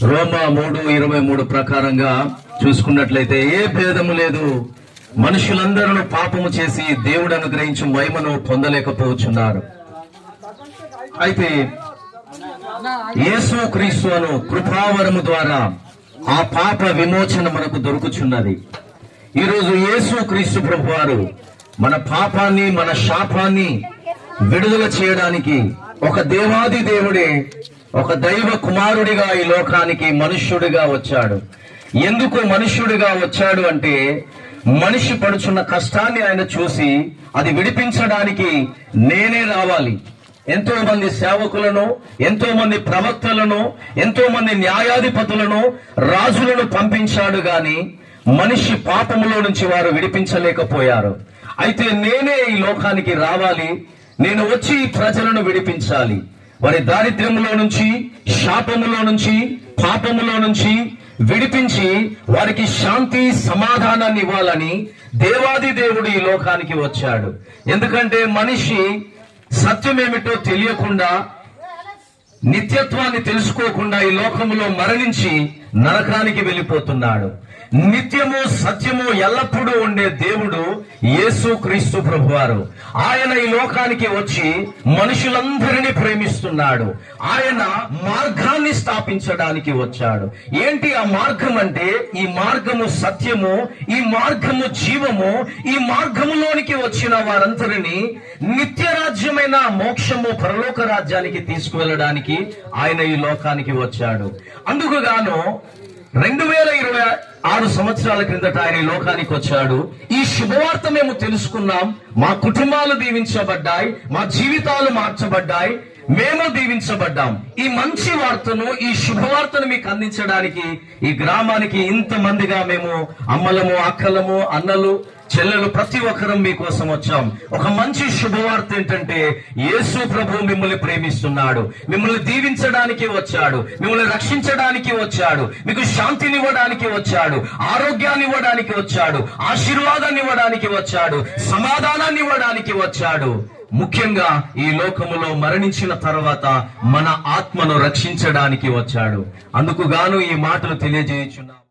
రోమా 3:23 ప్రకారంగా చూసుకున్నట్లయితే ఏ భేదము లేదు, మనుషులందరూ పాపము చేసి దేవుడు అనుగ్రహించు మహిమను పొందలేకపోతున్నారు. అయితే యేసు క్రీస్తు అను కృపావరము ద్వారా ఆ పాప విమోచన మనకు దొరుకుచున్నది. ఈరోజు యేసు క్రీస్తు ప్రభువారు మన పాపాన్ని, మన శాపాన్ని విడుదల చేయడానికి ఒక దేవాది దేవుడే ఒక దైవ కుమారుడిగా ఈ లోకానికి మనుష్యుడిగా వచ్చాడు. ఎందుకు మనుష్యుడిగా వచ్చాడు అంటే, మనిషి పడుచున్న కష్టాన్ని ఆయన చూసి అది విడిపించడానికి నేనే రావాలి. ఎంతో మంది సేవకులను, ఎంతో మంది ప్రవక్తలను, ఎంతో మంది న్యాయాధిపతులను, రాజులను పంపించాడు గాని మనిషి పాపములో నుంచి వారు విడిపించలేకపోయారు. అయితే నేనే ఈ లోకానికి రావాలి, నేను వచ్చి ప్రజలను విడిపించాలి. వారి దారిద్ర్యములో నుంచి, శాపములో నుంచి, పాపములో నుంచి విడిపించి వారికి శాంతి సమాధానాన్ని ఇవ్వాలని దేవాది దేవుడు ఈ లోకానికి వచ్చాడు. ఎందుకంటే మనిషి సత్యమేమిటో తెలియకుండా, నిత్యత్వాన్ని తెలుసుకోకుండా ఈ లోకములో మరణించి నరకానికి వెళ్ళిపోతున్నాడు. నిత్యము సత్యము ఎల్లప్పుడూ ఉండే దేవుడు యేసు క్రీస్తు ప్రభువారు. ఆయన ఈ లోకానికి వచ్చి మనుషులందరినీ ప్రేమిస్తున్నాడు. ఆయన మార్గాన్ని స్థాపించడానికి వచ్చాడు. ఏంటి ఆ మార్గం అంటే, ఈ మార్గము సత్యము, ఈ మార్గము జీవము. ఈ మార్గములోనికి వచ్చిన వారందరినీ నిత్యరాజ్యమైన మోక్షము, పరలోక రాజ్యానికి తీసుకువెళ్ళడానికి ఆయన ఈ లోకానికి వచ్చాడు. అందుకు గాను 2026 సంవత్సరాల క్రిందట ఆయన ఈ లోకానికి వచ్చాడు. ఈ శుభవార్త మేము తెలుసుకున్నాం. మా కుటుంబాలు దీవించబడ్డాయి, మా జీవితాలు మార్చబడ్డాయి, మేము దీవించబడ్డాం. ఈ మంచి వార్తను, ఈ శుభవార్తను మీకు అందించడానికి ఈ గ్రామానికి ఇంతమందిగా మేము అమ్మలము, అక్కలము, అన్నలు, చెల్లెలు ప్రతి ఒక్కరం మీకోసం వచ్చాం. ఒక మంచి శుభవార్త ఏంటంటే, యేసు ప్రభు మిమ్మల్ని ప్రేమిస్తున్నాడు, మిమ్మల్ని దీవించడానికి వచ్చాడు, మిమ్మల్ని రక్షించడానికి వచ్చాడు, మీకు శాంతినివ్వడానికి వచ్చాడు, ఆరోగ్యాన్ని ఇవ్వడానికి వచ్చాడు, ఆశీర్వాదాన్ని ఇవ్వడానికి వచ్చాడు, సమాధానాన్ని ఇవ్వడానికి వచ్చాడు. ముఖ్యంగా ఈ లోకములో మరణించిన తర్వాత మన ఆత్మను రక్షించడానికి వచ్చాడు. అందుకు గాను ఈ మాటలు తెలియజేయుచున్నాం.